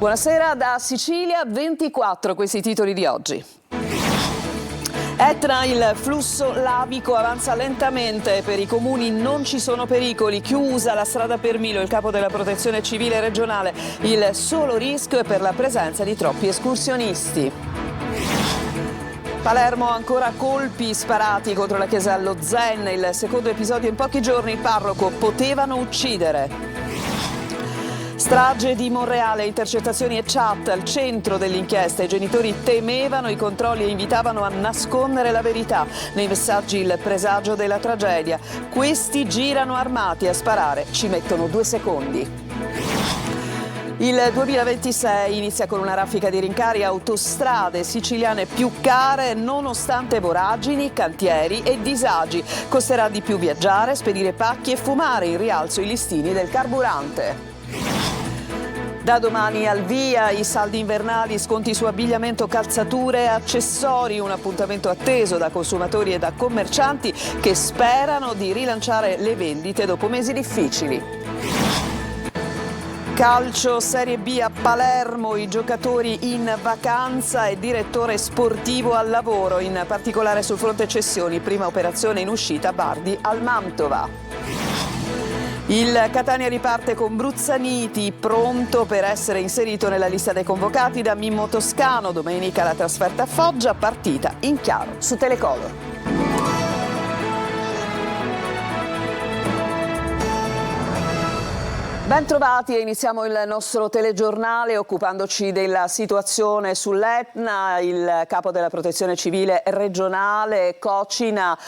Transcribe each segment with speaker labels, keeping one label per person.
Speaker 1: Buonasera da Sicilia, 24 questi titoli di oggi. Etna, il flusso lavico avanza lentamente, per i comuni non ci sono pericoli, chiusa la strada per Milo, il capo della protezione civile regionale, il solo rischio è per la presenza di troppi escursionisti. Palermo, ancora colpi sparati contro la chiesa allo Zen, il secondo episodio in pochi giorni, il parroco, potevano uccidere. Strage di Monreale, intercettazioni e chat al centro dell'inchiesta. I genitori temevano i controlli e invitavano a nascondere la verità. Nei messaggi il presagio della tragedia. Questi girano armati a sparare, ci mettono 2 secondi. Il 2026 inizia con una raffica di rincari, autostrade siciliane più care nonostante voragini, cantieri e disagi. Costerà di più viaggiare, spedire pacchi e fumare, in rialzo i listini del carburante. Da domani al via i saldi invernali, sconti su abbigliamento, calzature e accessori, un appuntamento atteso da consumatori e da commercianti che sperano di rilanciare le vendite dopo mesi difficili. Calcio Serie B a Palermo, i giocatori in vacanza e direttore sportivo al lavoro, in particolare sul fronte cessioni, prima operazione in uscita Bardi al Mantova. Il Catania riparte con Bruzzaniti, pronto per essere inserito nella lista dei convocati da Mimmo Toscano. Domenica la trasferta a Foggia, partita in chiaro su Telecolor. Ben trovati e iniziamo il nostro telegiornale occupandoci della situazione sull'Etna. Il capo della protezione civile regionale Cocina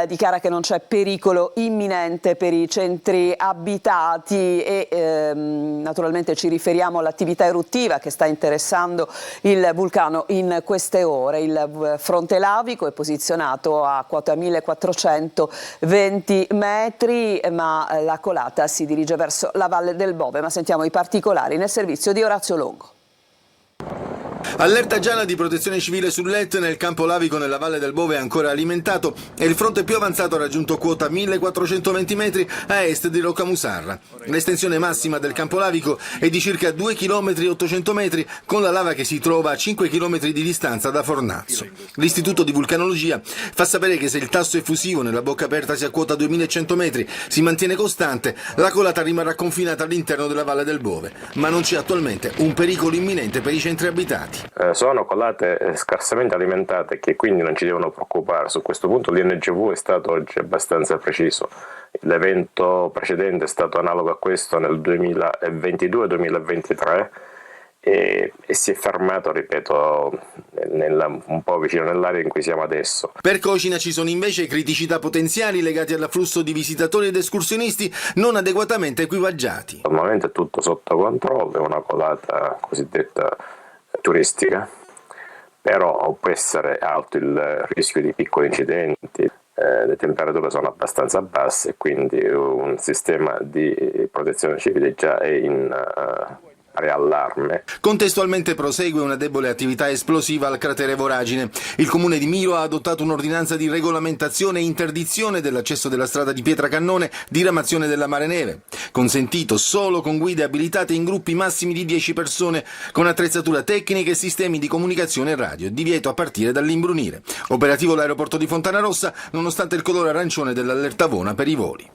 Speaker 1: dichiara che non c'è pericolo imminente per i centri abitati e naturalmente ci riferiamo all'attività eruttiva che sta interessando il vulcano in queste ore. Il fronte lavico è posizionato a quota 1420 metri, ma la colata si dirige verso la Valle del Bove, ma sentiamo i particolari nel servizio di Orazio Longo.
Speaker 2: Allerta gialla di protezione civile sull'Etna, il campo lavico nella Valle del Bove è ancora alimentato e il fronte più avanzato ha raggiunto quota 1420 metri a est di Roccamusarra. L'estensione massima del campo lavico è di circa 2 km 800 metri, con la lava che si trova a 5 km di distanza da Fornazzo. L'Istituto di Vulcanologia fa sapere che se il tasso effusivo nella bocca aperta sia a quota 2100 metri si mantiene costante, la colata rimarrà confinata all'interno della Valle del Bove, ma non c'è attualmente un pericolo imminente per i centri abitati.
Speaker 3: Sono colate scarsamente alimentate che quindi non ci devono preoccupare. Su questo punto l'INGV è stato oggi abbastanza preciso. L'evento precedente è stato analogo a questo nel 2022-2023 e si è fermato, ripeto, un po' vicino nell'area in cui siamo adesso.
Speaker 2: Per Cocina ci sono invece criticità potenziali legate all'afflusso di visitatori ed escursionisti non adeguatamente equipaggiati.
Speaker 3: Al momento è tutto sotto controllo, è una colata cosiddetta turistica, però può essere alto il rischio di piccoli incidenti, le temperature sono abbastanza basse e quindi un sistema di protezione civile già è in allarme.
Speaker 2: Contestualmente prosegue una debole attività esplosiva al cratere Voragine. Il comune di Milo ha adottato un'ordinanza di regolamentazione e interdizione dell'accesso della strada di Pietracannone, diramazione della Mare Neve. Consentito solo con guide abilitate in gruppi massimi di 10 persone, con attrezzatura tecnica e sistemi di comunicazione radio. Divieto a partire dall'imbrunire. Operativo l'aeroporto di Fontanarossa, nonostante il colore arancione dell'allerta Vona per i voli.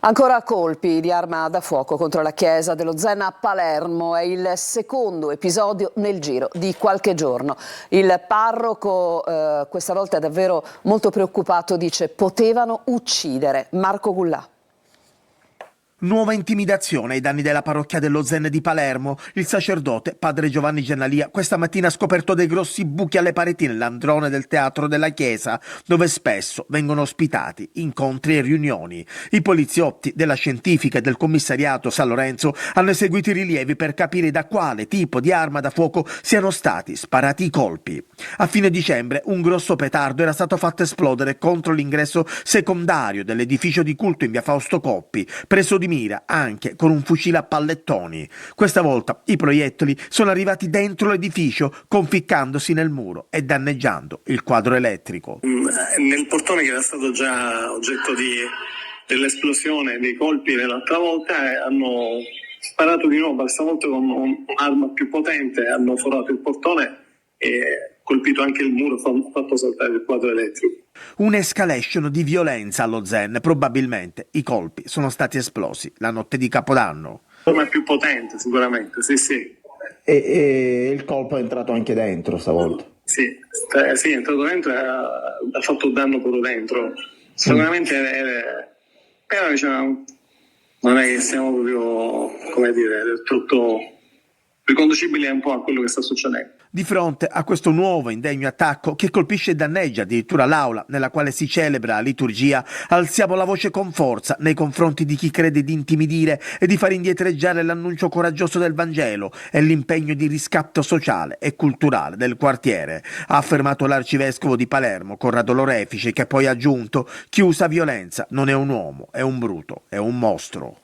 Speaker 1: Ancora colpi di arma da fuoco contro la chiesa dello Zen a Palermo, è il secondo episodio nel giro di qualche giorno. Il parroco questa volta è davvero molto preoccupato, dice potevano uccidere. Marco Gullà.
Speaker 4: Nuova intimidazione ai danni della parrocchia dello Zen di Palermo. Il sacerdote, padre Giovanni Gennalia, questa mattina ha scoperto dei grossi buchi alle pareti nell'androne del teatro della chiesa, dove spesso vengono ospitati incontri e riunioni. I poliziotti della scientifica e del commissariato San Lorenzo hanno eseguito i rilievi per capire da quale tipo di arma da fuoco siano stati sparati i colpi. A fine dicembre un grosso petardo era stato fatto esplodere contro l'ingresso secondario dell'edificio di culto in via Fausto Coppi, preso di mira anche con un fucile a pallettoni. Questa volta i proiettili sono arrivati dentro l'edificio, conficcandosi nel muro e danneggiando il quadro elettrico.
Speaker 5: Nel portone, che era stato già oggetto dell'esplosione dei colpi dell'altra volta, hanno sparato di nuovo, stavolta con un'arma più potente, hanno forato il portone e colpito anche il muro, fatto saltare il quadro elettrico.
Speaker 4: Un'escalation di violenza allo Zen, probabilmente i colpi sono stati esplosi la notte di Capodanno.
Speaker 5: L'arma più potente sicuramente, sì.
Speaker 6: E il colpo è entrato anche dentro stavolta?
Speaker 5: Sì, è entrato dentro e ha fatto danno pure dentro. Sicuramente però diciamo, non è che siamo proprio, come dire, del tutto riconducibili un po' a quello che sta succedendo.
Speaker 4: Di fronte a questo nuovo indegno attacco che colpisce e danneggia addirittura l'aula nella quale si celebra la liturgia, alziamo la voce con forza nei confronti di chi crede di intimidire e di far indietreggiare l'annuncio coraggioso del Vangelo e l'impegno di riscatto sociale e culturale del quartiere, ha affermato l'arcivescovo di Palermo, Corrado Lorefice, che poi ha aggiunto: chi usa violenza non è un uomo, è un bruto, è un mostro.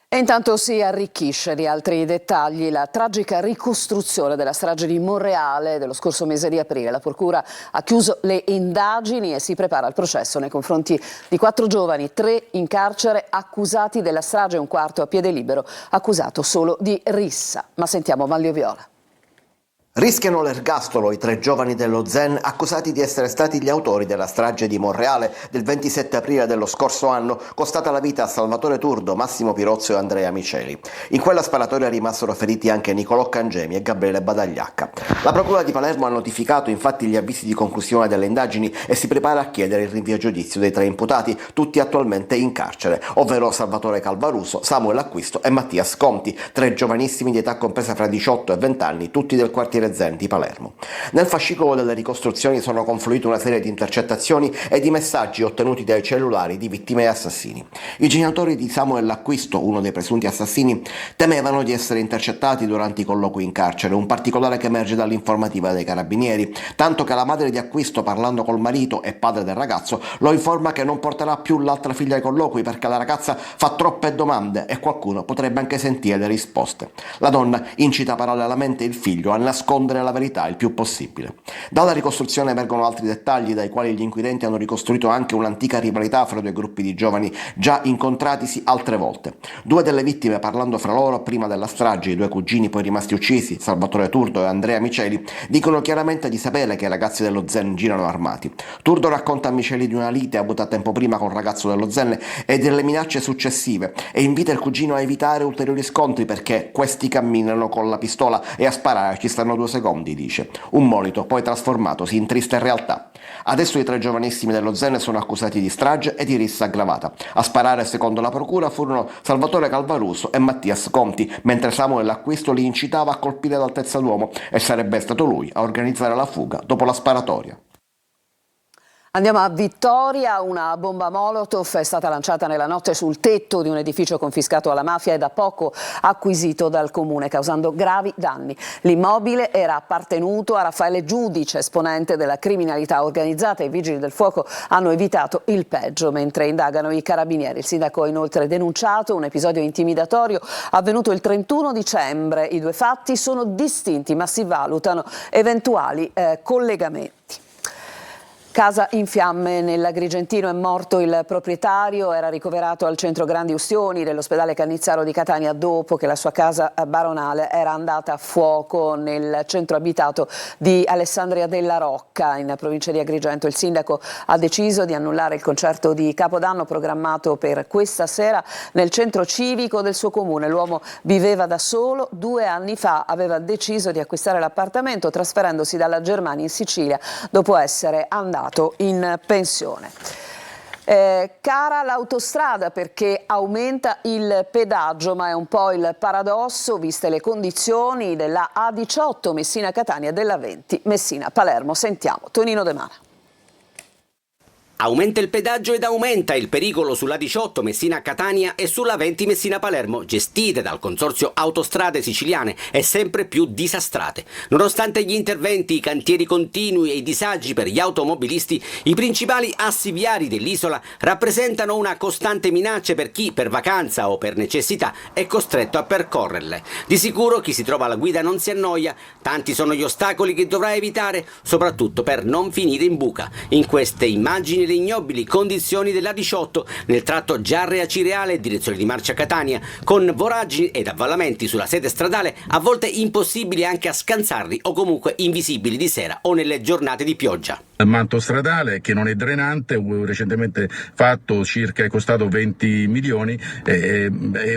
Speaker 1: E intanto si arricchisce di altri dettagli la tragica ricostruzione della strage di Monreale dello scorso mese di aprile. La procura ha chiuso le indagini e si prepara al processo nei confronti di 4 giovani, 3 in carcere accusati della strage e un quarto a piede libero accusato solo di rissa. Ma sentiamo Manlio Viola.
Speaker 7: Rischiano l'ergastolo i 3 giovani dello Zen accusati di essere stati gli autori della strage di Monreale del 27 aprile dello scorso anno, costata la vita a Salvatore Turdo, Massimo Pirozzo e Andrea Miceli. In quella sparatoria rimasero feriti anche Nicolò Cangemi e Gabriele Badagliacca. La procura di Palermo ha notificato infatti gli avvisi di conclusione delle indagini e si prepara a chiedere il rinvio a giudizio dei 3 imputati, tutti attualmente in carcere, ovvero Salvatore Calvaruso, Samuel Acquisto e Mattias Conti, 3 giovanissimi di età compresa fra 18 e 20 anni, tutti del quartiere Zen di Palermo. Nel fascicolo delle ricostruzioni sono confluite una serie di intercettazioni e di messaggi ottenuti dai cellulari di vittime e assassini. I genitori di Samuel Acquisto, uno dei presunti assassini, temevano di essere intercettati durante i colloqui in carcere, un particolare che emerge dall'informativa dei carabinieri, tanto che la madre di Acquisto, parlando col marito e padre del ragazzo, lo informa che non porterà più l'altra figlia ai colloqui perché la ragazza fa troppe domande e qualcuno potrebbe anche sentire le risposte. La donna incita parallelamente il figlio a nascondere la verità il più possibile. Dalla ricostruzione emergono altri dettagli, dai quali gli inquirenti hanno ricostruito anche un'antica rivalità fra 2 gruppi di giovani già incontratisi altre volte. 2 delle vittime, parlando fra loro prima della strage, i 2 cugini poi rimasti uccisi, Salvatore Turdo e Andrea Miceli, dicono chiaramente di sapere che i ragazzi dello Zen girano armati. Turdo racconta a Miceli di una lite avuta tempo prima con il ragazzo dello Zen e delle minacce successive e invita il cugino a evitare ulteriori scontri perché questi camminano con la pistola e a sparare ci stanno 2 secondi, dice. Un monito poi trasformatosi in triste realtà. Adesso i 3 giovanissimi dello Zen sono accusati di strage e di rissa aggravata. A sparare, secondo la procura, furono Salvatore Calvaruso e Mattias Conti, mentre Samuel Acquisto li incitava a colpire d'altezza d'uomo e sarebbe stato lui a organizzare la fuga dopo la sparatoria.
Speaker 1: Andiamo a Vittoria, una bomba Molotov è stata lanciata nella notte sul tetto di un edificio confiscato alla mafia e da poco acquisito dal comune, causando gravi danni. L'immobile era appartenuto a Raffaele Giudice, esponente della criminalità organizzata. I vigili del fuoco hanno evitato il peggio mentre indagano i carabinieri. Il sindaco ha inoltre denunciato un episodio intimidatorio avvenuto il 31 dicembre. I 2 fatti sono distinti ma si valutano eventuali collegamenti. Casa in fiamme nell'Agrigentino, è morto il proprietario, era ricoverato al centro Grandi Ustioni dell'ospedale Cannizzaro di Catania dopo che la sua casa baronale era andata a fuoco nel centro abitato di Alessandria della Rocca in provincia di Agrigento. Il sindaco ha deciso di annullare il concerto di Capodanno programmato per questa sera nel centro civico del suo comune. L'uomo viveva da solo, 2 anni fa aveva deciso di acquistare l'appartamento trasferendosi dalla Germania in Sicilia dopo essere andato in pensione. Cara l'autostrada perché aumenta il pedaggio, ma è un po' il paradosso viste le condizioni della A18 Messina-Catania e della 20 Messina-Palermo. Sentiamo Tonino De Mana.
Speaker 8: Aumenta il pedaggio ed aumenta il pericolo sulla 18 Messina-Catania e sulla 20 Messina-Palermo, gestite dal consorzio Autostrade Siciliane e sempre più disastrate. Nonostante gli interventi, i cantieri continui e i disagi per gli automobilisti, i principali assi viari dell'isola rappresentano una costante minaccia per chi, per vacanza o per necessità, è costretto a percorrerle. Di sicuro chi si trova alla guida non si annoia, tanti sono gli ostacoli che dovrà evitare, soprattutto per non finire in buca. In queste immagini e le ignobili condizioni della 18 nel tratto Giarre-Acireale, direzione di marcia Catania, con voragini ed avvallamenti sulla sede stradale, a volte impossibili anche a scansarli o comunque invisibili di sera o nelle giornate di pioggia.
Speaker 9: Il manto stradale che non è drenante, recentemente fatto, è costato 20 milioni,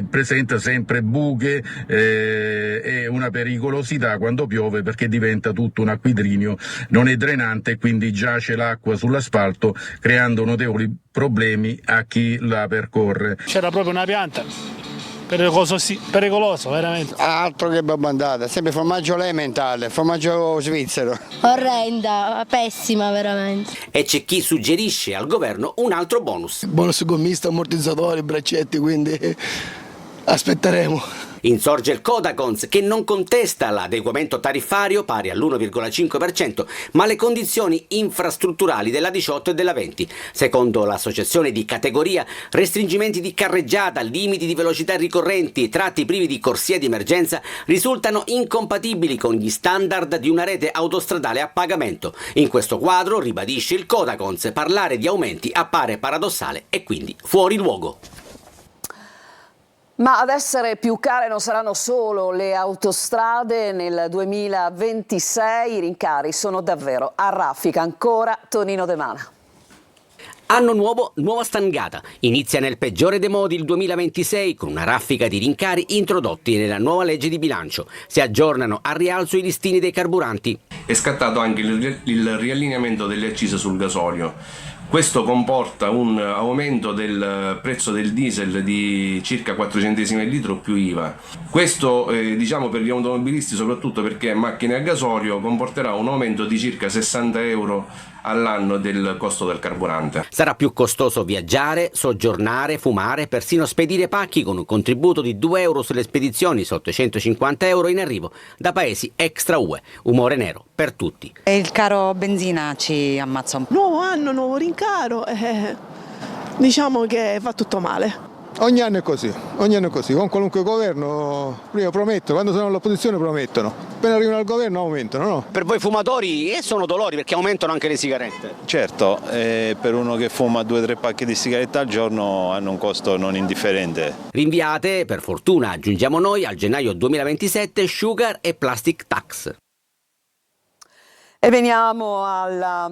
Speaker 9: presenta sempre buche e una pericolosità quando piove perché diventa tutto un acquidrinio, non è drenante e quindi giace l'acqua sull'asfalto creando notevoli problemi a chi la percorre.
Speaker 10: C'era proprio una pianta. Pericoloso, veramente.
Speaker 11: Altro che bombardata, sempre formaggio elementare, formaggio svizzero.
Speaker 12: Orrenda, pessima veramente.
Speaker 8: E c'è chi suggerisce al governo un altro bonus.
Speaker 11: Bonus gommista, ammortizzatori, braccetti, quindi aspetteremo.
Speaker 8: Insorge il Codacons, che non contesta l'adeguamento tariffario pari all'1,5%, ma le condizioni infrastrutturali della 18 e della 20. Secondo l'associazione di categoria, restringimenti di carreggiata, limiti di velocità ricorrenti e tratti privi di corsia di emergenza risultano incompatibili con gli standard di una rete autostradale a pagamento. In questo quadro, ribadisce il Codacons, parlare di aumenti appare paradossale e quindi fuori luogo.
Speaker 1: Ma ad essere più care non saranno solo le autostrade. Nel 2026 i rincari sono davvero a raffica. Ancora Tonino De Mana.
Speaker 8: Anno nuovo, nuova stangata. Inizia nel peggiore dei modi il 2026 con una raffica di rincari introdotti nella nuova legge di bilancio. Si aggiornano al rialzo i listini dei carburanti.
Speaker 13: È scattato anche il riallineamento delle accise sul gasolio. Questo comporta un aumento del prezzo del diesel di circa 4 centesimi al litro più IVA. Questo diciamo per gli automobilisti, soprattutto perché macchine a gasolio, comporterà un aumento di circa 60 euro all'anno del costo del carburante.
Speaker 8: Sarà più costoso viaggiare, soggiornare, fumare, persino spedire pacchi con un contributo di 2 euro sulle spedizioni sotto i 150 euro in arrivo da paesi extra UE. Umore nero per tutti.
Speaker 14: E il caro benzina ci ammazza un po'.
Speaker 15: Nuovo anno, nuovo rincaro, diciamo che va tutto male.
Speaker 16: Ogni anno è così, con qualunque governo, prima promettono, quando sono all'opposizione promettono, appena arrivano al governo aumentano, no?
Speaker 17: Per voi fumatori sono dolori perché aumentano anche le sigarette?
Speaker 18: Certo, per uno che fuma 2-3 pacchi di sigarette al giorno hanno un costo non indifferente.
Speaker 8: Rinviate, per fortuna aggiungiamo noi, al gennaio 2027 sugar e plastic tax.
Speaker 1: E veniamo alla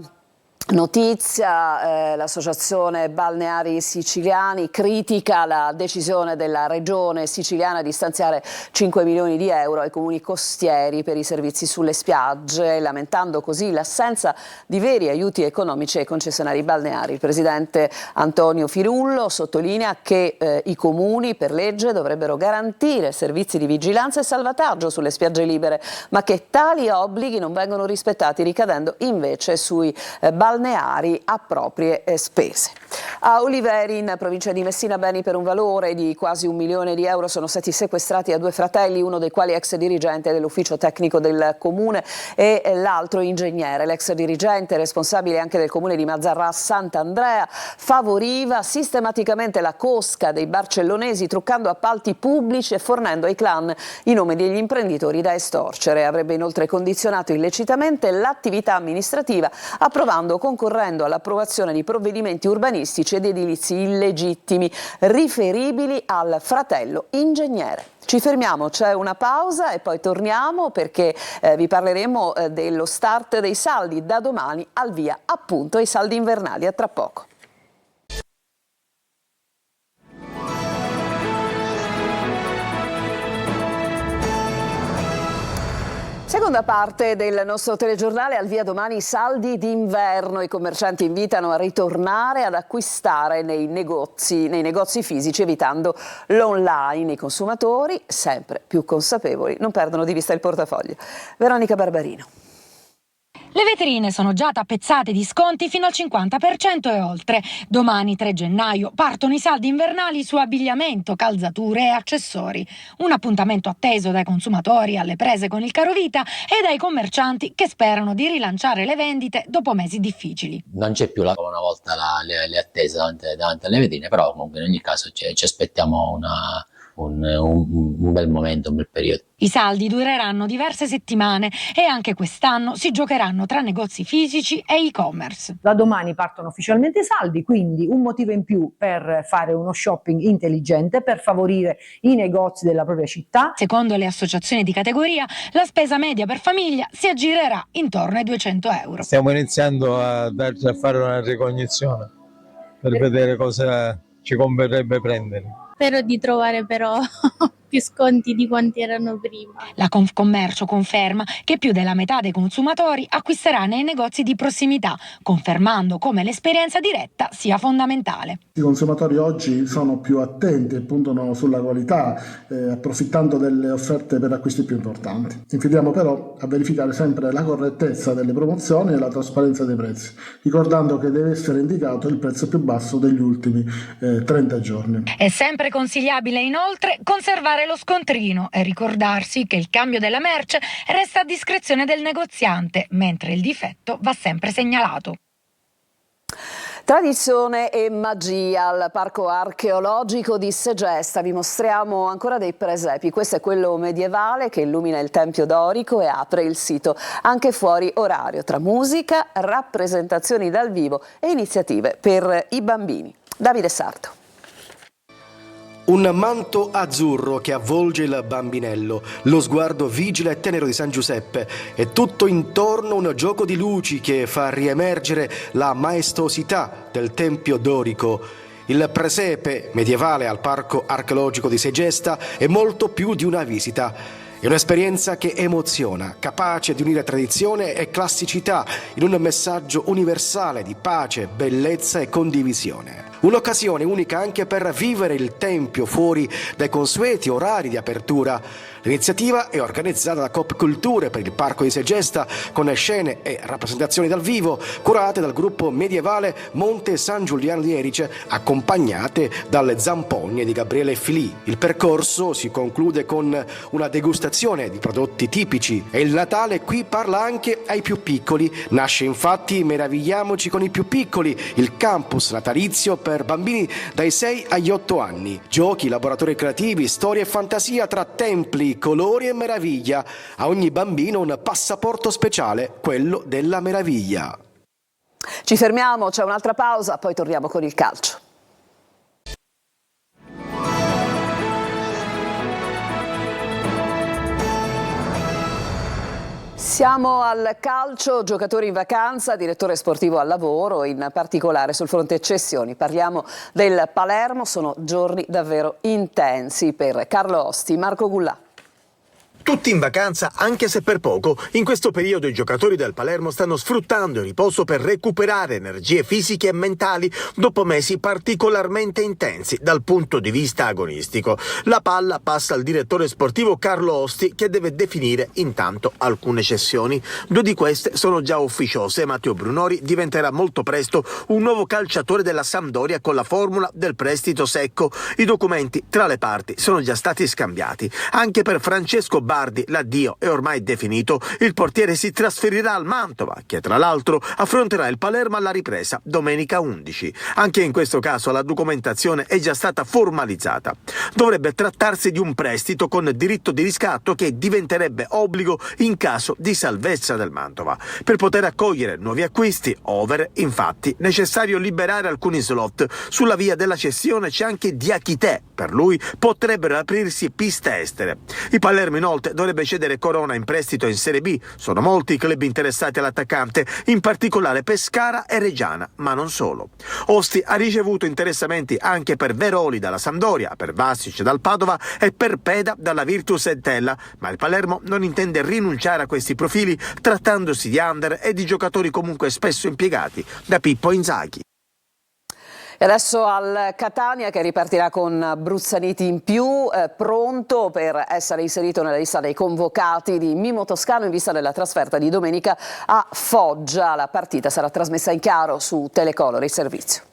Speaker 1: notizia. L'associazione Balneari Siciliani critica la decisione della regione siciliana di stanziare 5 milioni di euro ai comuni costieri per i servizi sulle spiagge, lamentando così l'assenza di veri aiuti economici ai concessionari balneari. Il presidente Antonio Firullo sottolinea che i comuni per legge dovrebbero garantire servizi di vigilanza e salvataggio sulle spiagge libere, ma che tali obblighi non vengono rispettati, ricadendo invece sui balneari a proprie spese. A Oliveri, in provincia di Messina, beni per un valore di quasi 1 milione di euro sono stati sequestrati a 2 fratelli, uno dei quali ex dirigente dell'ufficio tecnico del comune e l'altro ingegnere. L'ex dirigente, responsabile anche del comune di Mazzarrà Sant'Andrea, favoriva sistematicamente la cosca dei barcellonesi, truccando appalti pubblici e fornendo ai clan i nomi degli imprenditori da estorcere. Avrebbe inoltre condizionato illecitamente l'attività amministrativa, approvando o concorrendo all'approvazione di provvedimenti urbanistici ed edilizi illegittimi riferibili al fratello ingegnere. Ci fermiamo, c'è una pausa e poi torniamo perché vi parleremo dello start dei saldi. Da domani al via appunto i saldi invernali. A tra poco. Seconda parte del nostro telegiornale, al via domani saldi d'inverno. I commercianti invitano a ritornare ad acquistare nei negozi fisici, evitando l'online. I consumatori, sempre più consapevoli, non perdono di vista il portafoglio. Veronica Barbarino.
Speaker 19: Le vetrine sono già tappezzate di sconti fino al 50% e oltre. Domani 3 gennaio partono i saldi invernali su abbigliamento, calzature e accessori. Un appuntamento atteso dai consumatori alle prese con il carovita e dai commercianti che sperano di rilanciare le vendite dopo mesi difficili.
Speaker 20: Non c'è più una volta le attese davanti alle vetrine, però comunque in ogni caso ci aspettiamo
Speaker 10: un bel momento, un bel periodo.
Speaker 19: I saldi dureranno diverse settimane e anche quest'anno si giocheranno tra negozi fisici e e-commerce.
Speaker 20: Da domani partono ufficialmente i saldi, quindi un motivo in più per fare uno shopping intelligente, per favorire i negozi della propria città.
Speaker 19: Secondo le associazioni di categoria, la spesa media per famiglia si aggirerà intorno ai 200 euro.
Speaker 21: Stiamo iniziando a fare una ricognizione per vedere cosa ci converrebbe prendere.
Speaker 12: Spero di trovare però più sconti di quanti erano prima.
Speaker 19: La Confcommercio conferma che più della metà dei consumatori acquisterà nei negozi di prossimità, confermando come l'esperienza diretta sia fondamentale.
Speaker 22: I consumatori oggi sono più attenti e puntano sulla qualità, approfittando delle offerte per acquisti più importanti. Invitiamo però a verificare sempre la correttezza delle promozioni e la trasparenza dei prezzi, ricordando che deve essere indicato il prezzo più basso degli ultimi 30 giorni.
Speaker 19: È sempre consigliabile inoltre conservare lo scontrino e ricordarsi che il cambio della merce resta a discrezione del negoziante, mentre il difetto va sempre segnalato.
Speaker 1: Tradizione e magia al Parco Archeologico di Segesta. Vi mostriamo ancora dei presepi. Questo è quello medievale che illumina il Tempio dorico e apre il sito anche fuori orario, tra musica, rappresentazioni dal vivo e iniziative per i bambini. Davide Sarto.
Speaker 23: Un manto azzurro che avvolge il bambinello, lo sguardo vigile e tenero di San Giuseppe e tutto intorno un gioco di luci che fa riemergere la maestosità del Tempio dorico. Il presepe medievale al Parco Archeologico di Segesta è molto più di una visita. È un'esperienza che emoziona, capace di unire tradizione e classicità in un messaggio universale di pace, bellezza e condivisione. Un'occasione unica anche per vivere il Tempio fuori dai consueti orari di apertura. L'iniziativa è organizzata da Coop Culture per il Parco di Segesta con scene e rappresentazioni dal vivo curate dal gruppo medievale Monte San Giuliano di Erice, accompagnate dalle zampogne di Gabriele Filì. Il percorso si conclude con una degustazione di prodotti tipici e il Natale qui parla anche ai più piccoli. Nasce infatti Meravigliamoci con i più piccoli, il campus natalizio per bambini dai 6 agli 8 anni. Giochi, laboratori creativi, storie e fantasia tra templi, colori e meraviglia. A ogni bambino un passaporto speciale, quello della meraviglia.
Speaker 1: Ci fermiamo, c'è un'altra pausa, poi torniamo con il calcio. Siamo al calcio, giocatori in vacanza, direttore sportivo al lavoro, in particolare sul fronte cessioni. Parliamo del Palermo, sono giorni davvero intensi per Carlo Osti, Marco Gullà.
Speaker 4: Tutti in vacanza, anche se per poco. In questo periodo i giocatori del Palermo stanno sfruttando il riposo per recuperare energie fisiche e mentali dopo mesi particolarmente intensi dal punto di vista agonistico. La palla passa al direttore sportivo Carlo Osti, che deve definire intanto alcune cessioni. 2 di queste sono già ufficiose. Matteo Brunori diventerà molto presto un nuovo calciatore della Sampdoria con la formula del prestito secco. I documenti tra le parti sono già stati scambiati. Anche per Francesco Bardi l'addio è ormai definito. Il portiere si trasferirà al Mantova, che tra l'altro affronterà il Palermo alla ripresa domenica 11. Anche in questo caso la documentazione è già stata formalizzata. Dovrebbe trattarsi di un prestito con diritto di riscatto che diventerebbe obbligo in caso di salvezza del Mantova. Per poter accogliere nuovi acquisti, over, infatti, necessario liberare alcuni slot. Sulla via della cessione c'è anche Diakité. Per lui potrebbero aprirsi piste estere. Il Palermo inoltre dovrebbe cedere Corona in prestito in Serie B. Sono molti i club interessati all'attaccante, in particolare Pescara e Reggiana, ma non solo. Osti ha ricevuto interessamenti anche per Veroli dalla Sampdoria, per Vasic dal Padova e per Peda dalla Virtus Entella, ma il Palermo non intende rinunciare a questi profili, trattandosi di under e di giocatori comunque spesso impiegati da Pippo Inzaghi.
Speaker 1: E adesso al Catania, che ripartirà con Bruzzaniti in più, pronto per essere inserito nella lista dei convocati di Mimmo Toscano in vista della trasferta di domenica a Foggia. La partita sarà trasmessa in chiaro su Telecolor, il servizio.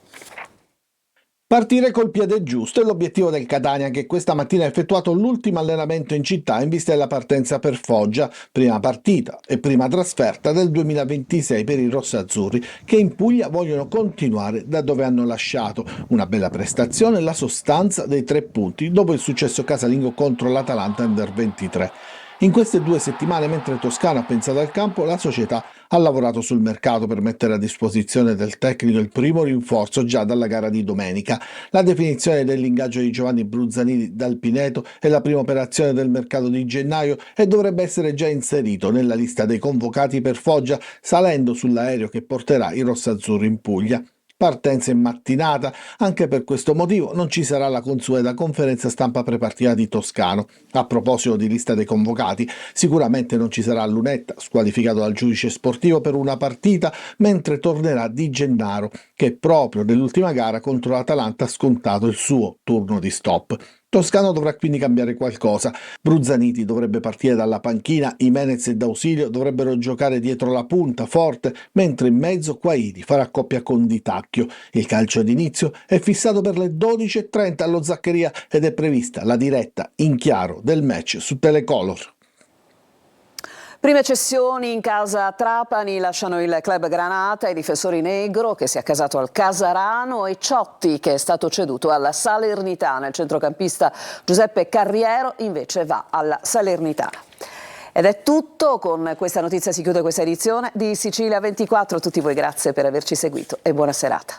Speaker 2: Partire col piede giusto è l'obiettivo del Catania, che questa mattina ha effettuato l'ultimo allenamento in città in vista della partenza per Foggia, prima partita e prima trasferta del 2026 per i rossazzurri, che in Puglia vogliono continuare da dove hanno lasciato. Una bella prestazione e la sostanza dei 3 punti dopo il successo casalingo contro l'Atalanta Under 23. In queste 2 settimane, mentre Toscano ha pensato al campo, la società ha lavorato sul mercato per mettere a disposizione del tecnico il primo rinforzo già dalla gara di domenica. La definizione dell'ingaggio di Giovanni Bruzzanini dal Pineto è la prima operazione del mercato di gennaio e dovrebbe essere già inserito nella lista dei convocati per Foggia, salendo sull'aereo che porterà i rossazzurri in Puglia. Partenza in mattinata, anche per questo motivo non ci sarà la consueta conferenza stampa prepartita di Toscano. A proposito di lista dei convocati, sicuramente non ci sarà Lunetta, squalificato dal giudice sportivo per una partita, mentre tornerà Di Gennaro, che proprio nell'ultima gara contro l'Atalanta ha scontato il suo turno di stop. Toscano dovrà quindi cambiare qualcosa. Bruzzaniti dovrebbe partire dalla panchina, Jimenez e D'Ausilio dovrebbero giocare dietro la punta forte, mentre in mezzo Quaidi farà coppia con Di Tacchio. Il calcio d'inizio è fissato per le 12:30 allo Zaccheria ed è prevista la diretta in chiaro del match su Telecolor.
Speaker 1: Prime cessioni in casa Trapani lasciano il club Granata, i difensori Negro che si è accasato al Casarano e Ciotti che è stato ceduto alla Salernitana. Il centrocampista Giuseppe Carriero invece va alla Salernitana. Ed è tutto, con questa notizia si chiude questa edizione di Sicilia 24. A tutti voi grazie per averci seguito e buona serata.